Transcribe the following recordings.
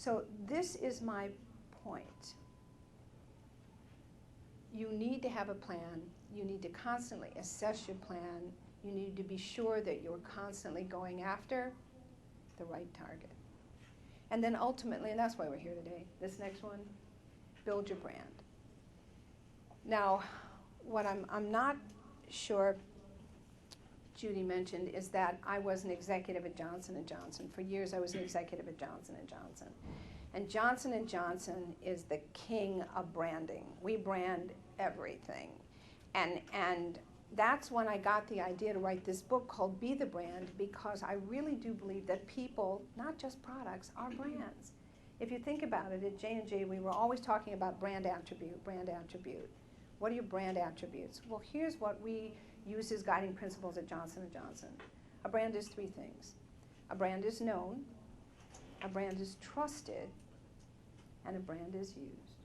So this is my point. You need to have a plan. You need to constantly assess your plan. You need to be sure that you're constantly going after the right target. And then ultimately, and that's why we're here today, this next one, build your brand. Now, what I'm not sure Judy mentioned is that I was an executive at Johnson & Johnson. For years, I was an executive at Johnson & Johnson. And Johnson & Johnson is the king of branding. We brand everything. And that's when I got the idea to write this book called Be the Brand, because I really do believe that people, not just products, are brands. If you think about it, at J&J, we were always talking about brand attribute, brand attribute. What are your brand attributes? Well, here's what we use as guiding principles at Johnson & Johnson. A brand is three things. A brand is known, a brand is trusted, and a brand is used.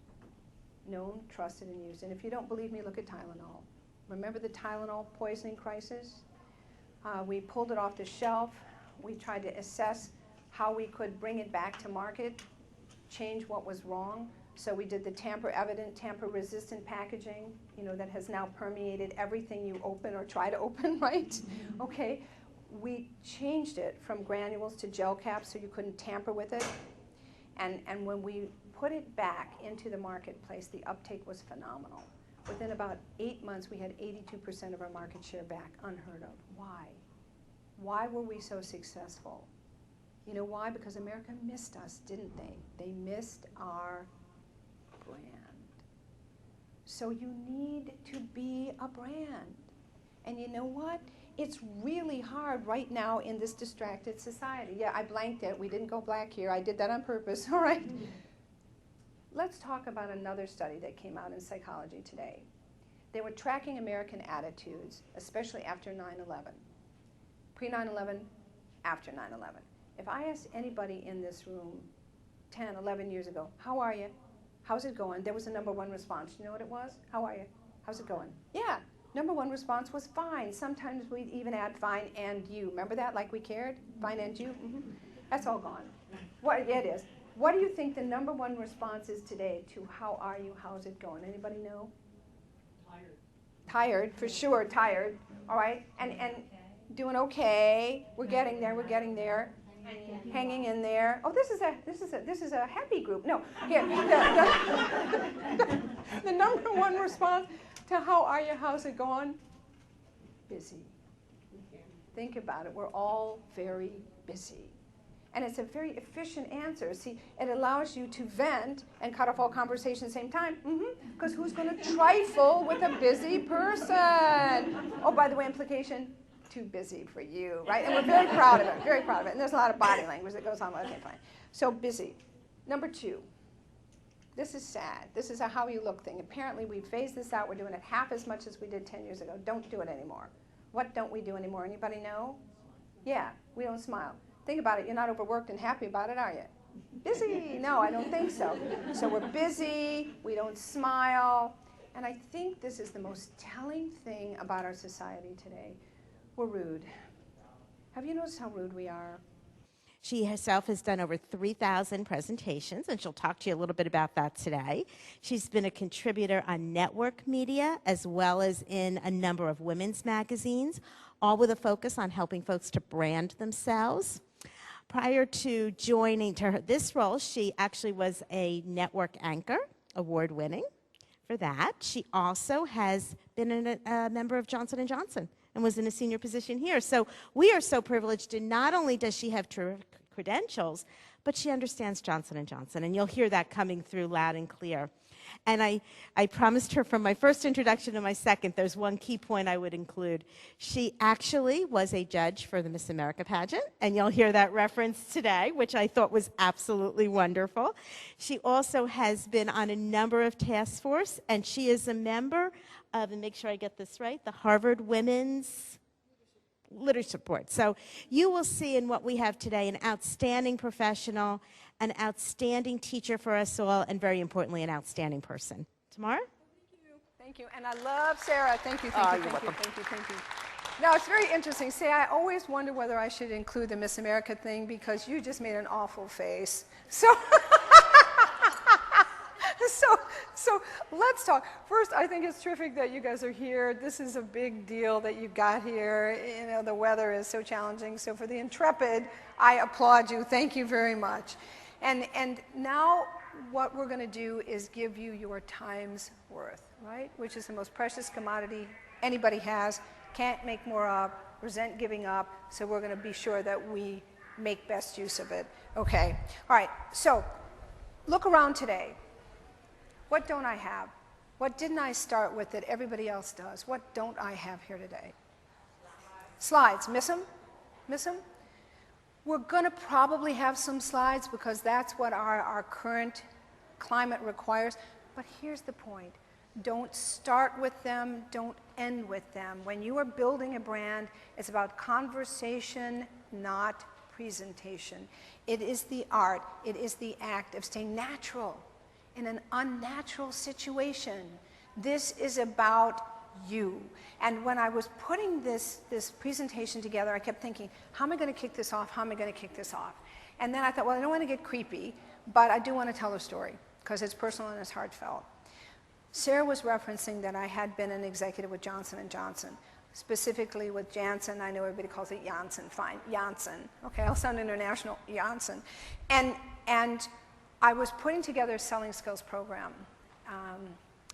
Known, trusted, and used. And if you don't believe me, look at Tylenol. Remember the Tylenol poisoning crisis? We pulled it off the shelf. We tried to assess how we could bring it back to market, change what was wrong. So we did the tamper-evident, tamper-resistant packaging, that has now permeated everything you open or try to open, right? Okay. We changed it from granules to gel caps so you couldn't tamper with it. And when we put it back into the marketplace, the uptake was phenomenal. Within about 8 months, we had 82% of our market share back, unheard of. Why? Why were we so successful? You know why? Because America missed us, didn't they? They missed our brand. So you need to be a brand. And you know what? It's really hard right now in this distracted society. Yeah, I blanked it. We didn't go black here. I did that on purpose, all right? Let's talk about another study that came out in Psychology Today. They were tracking American attitudes, especially after 9/11. Pre-9/11, after 9/11. If I asked anybody in this room 10, 11 years ago, how are you? How's it going? There was a number one response. You know what it was? How are you? How's it going? Yeah. Number one response was fine. Sometimes we'd even add fine and you. Remember that? Like we cared? Fine and you? Mm-hmm. That's all gone. What it is. What do you think the number one response is today to how are you? How's it going? Anybody know? Tired. Tired, for sure, tired. All right? And doing okay. We're getting there. We're getting there. Hanging in there. Oh, this is a happy group. No, here. The number one response to how are you? How's it going? Busy. Think about it. We're all very busy. And it's a very efficient answer. See, it allows you to vent and cut off all conversation at the same time. Because who's going to trifle with a busy person? Oh, by the way, implication, too busy for you, right? And we're very proud of it, very proud of it. And there's a lot of body language that goes on. Okay, fine. So busy. Number two, this is sad. This is a how you look thing. Apparently, we phased this out. We're doing it half as much as we did 10 years ago. Don't do it anymore. What don't we do anymore? Anybody know? Yeah, we don't smile. Think about it. You're not overworked and happy about it, are you? Busy? No, I don't think so. So we're busy. We don't smile. And I think this is the most telling thing about our society today. We're rude. Have you noticed how rude we are? She herself has done over 3,000 presentations, and she'll talk to you a little bit about that today. She's been a contributor on network media as well as in a number of women's magazines, all with a focus on helping folks to brand themselves. Prior to joining this role, she actually was a network anchor, award-winning for that. She also has been a member of Johnson & Johnson and was in a senior position here. So we are so privileged, and not only does she have terrific credentials, but she understands Johnson & Johnson, and you'll hear that coming through loud and clear. And I promised her from my first introduction to my second, there's one key point I would include. She actually was a judge for the Miss America pageant, and you'll hear that reference today, which I thought was absolutely wonderful. She also has been on a number of task force, and she is a member of, and make sure I get this right, the Harvard Women's Leadership Board. So you will see in what we have today an outstanding professional, an outstanding teacher for us all, and very importantly, an outstanding person. Tamara? Thank you. And I love Sarah. Thank you. Thank you. Now, it's very interesting. See, I always wonder whether I should include the Miss America thing because you just made an awful face. So So let's talk. First, I think it's terrific that you guys are here. This is a big deal that you got here. You know, the weather is so challenging. So for the intrepid, I applaud you. Thank you very much. And now what we're going to do is give you your time's worth, right? Which is the most precious commodity anybody has. Can't make more up, resent giving up. So we're going to be sure that we make best use of it. Okay. All right. So look around today. What don't I have? What didn't I start with that everybody else does? What don't I have here today? Slides. Miss them? Miss them? We're going to probably have some slides because that's what our current climate requires. But here's the point. Don't start with them. Don't end with them. When you are building a brand, it's about conversation, not presentation. It is the art. It is the act of staying natural in an unnatural situation. This is about you. And when I was putting this presentation together, I kept thinking, how am I going to kick this off? How am I going to kick this off? And then I thought, well, I don't want to get creepy, but I do want to tell a story because it's personal and it's heartfelt. Sarah was referencing that I had been an executive with Johnson & Johnson, specifically with Janssen. I know everybody calls it Janssen. Fine, Janssen. Okay, I'll sound international, Janssen. And I was putting together a selling skills program,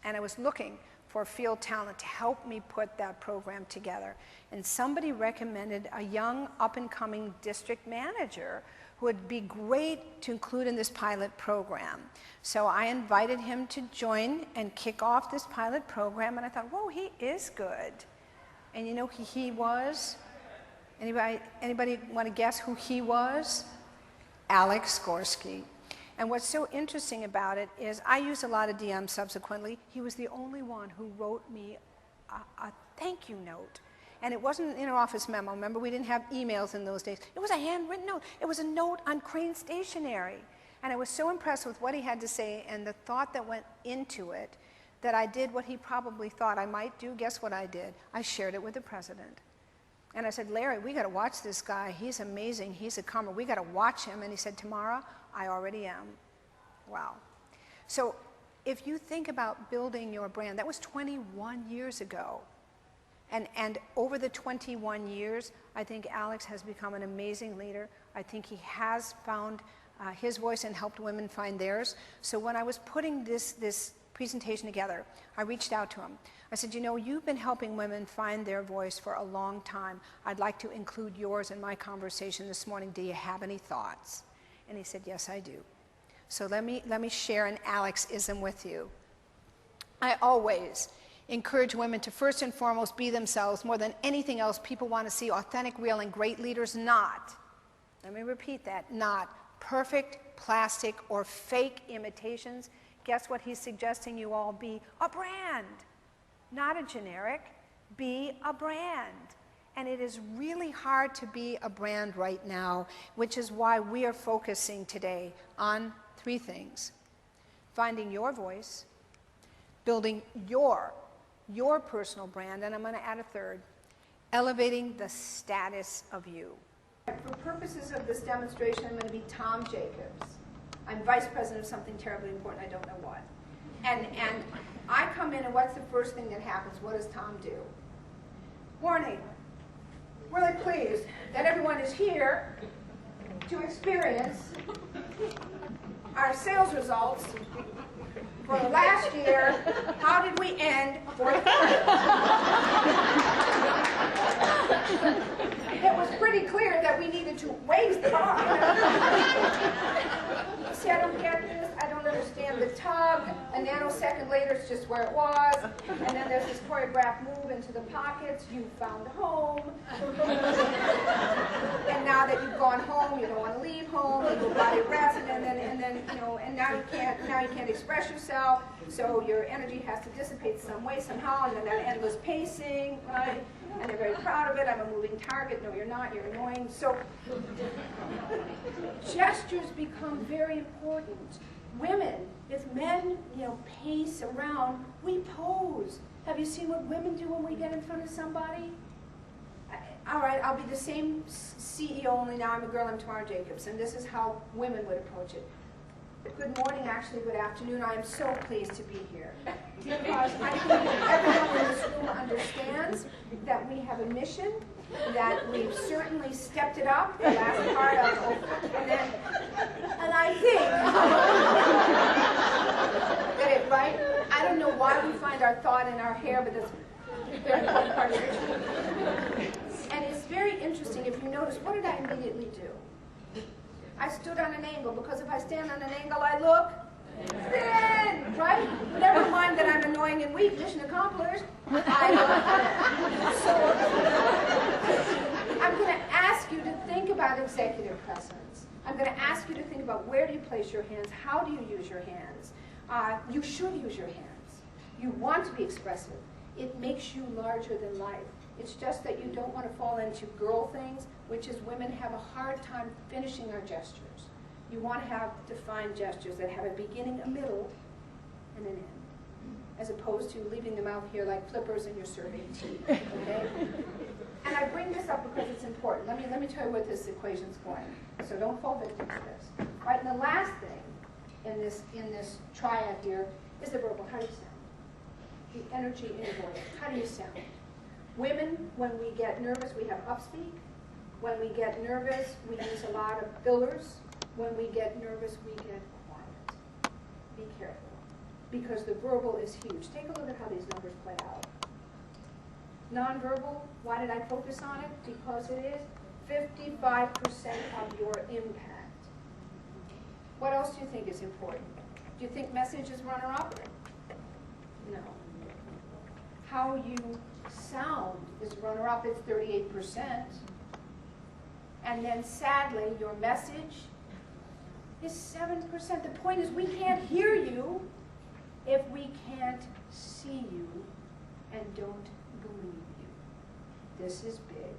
and I was looking for field talent to help me put that program together. And somebody recommended a young, up-and-coming district manager who would be great to include in this pilot program. So I invited him to join and kick off this pilot program, and I thought, whoa, he is good. And you know who he was? Anybody want to guess who he was? Alex Skorsky. And what's so interesting about it is I used a lot of DMs subsequently. He was the only one who wrote me a thank you note. And it wasn't an inter-office memo. Remember, we didn't have emails in those days. It was a handwritten note. It was a note on Crane stationery. And I was so impressed with what he had to say and the thought that went into it that I did what he probably thought I might do. Guess what I did? I shared it with the president. And I said, Larry, we got to watch this guy. He's amazing. He's a comer. We got to watch him. And he said, Tamara, I already am. Wow. So if you think about building your brand, that was 21 years ago. And over the 21 years, I think Alex has become an amazing leader. I think he has found his voice and helped women find theirs. So when I was putting this presentation together, I reached out to him. I said, you know, you've been helping women find their voice for a long time. I'd like to include yours in my conversation this morning. Do you have any thoughts? And he said, yes, I do. So let me share an Alex-ism with you. I always encourage women to first and foremost be themselves. More than anything else, people want to see authentic, real, and great leaders, not, let me repeat that, not perfect, plastic, or fake imitations. Guess what he's suggesting you all be? A brand. Not a generic, be a brand. And it is really hard to be a brand right now, which is why we are focusing today on 3 things. Finding your voice, building your personal brand, and I'm going to add a third, elevating the status of you. For purposes of this demonstration, I'm going to be Tom Jacobs. I'm vice president of something terribly important, I don't know what. And I come in, and what's the first thing that happens? What does Tom do? Warning. Really pleased that everyone is here to experience our sales results for last year. How did we end fourth quarter? It was pretty clear that we needed to raise the bar. See, I don't get this. I don't understand the tug. A nanosecond later, it's just where it was. And then there's this choreographed move into the pockets. You found home. And now that you've gone home, you don't want to leave home. You go body rest, and then you know, and now you can't express yourself. So your energy has to dissipate some way somehow, and then that endless pacing, right? And they're very proud of it. I'm a moving target. No, you're not. You're annoying. So gestures become very important. Women, if men, you know, pace around, we pose. Have you seen what women do when we get in front of somebody? All right, I'll be the same CEO, only now I'm a girl. I'm Tamara Jacobs, and this is how women would approach it. Good morning, actually, good afternoon. I am so pleased to be here because I think everyone in this room understands that we have a mission, that we've certainly stepped it up the last part of, and I think that it, right? I don't know why we find our thought in our hair, but that's a very important part of it. And it's very interesting, if you notice, what did I immediately do? I stood on an angle, because if I stand on an angle, I look thin, right? Never mind that I'm annoying and weak, mission accomplished. I look thin. So I'm going to ask you to think about executive precedence. I'm going to ask you to think about where do you place your hands, how do you use your hands. You should use your hands. You want to be expressive. It makes you larger than life. It's just that you don't want to fall into girl things, which is women have a hard time finishing our gestures. You want to have defined gestures that have a beginning, a middle, and an end, as opposed to leaving them out here like flippers and you're serving tea, okay? And I bring this up because it's important. Let me tell you where this equation's going, so don't fall victim to this. Right, and the last thing in this triad here is the verbal. How do you sound? The energy in your voice. How do you sound? Women, when we get nervous, we have upspeak. When we get nervous, we use a lot of fillers. When we get nervous, we get quiet. Be careful, because the verbal is huge. Take a look at how these numbers play out. Nonverbal, why did I focus on it? Because it is 55% of your impact. What else do you think is important? Do you think message is runner-up? No. How you sound is runner-up, it's 38%. And then sadly, your message is 7%. The point is we can't hear you if we can't see you and don't believe you. This is big.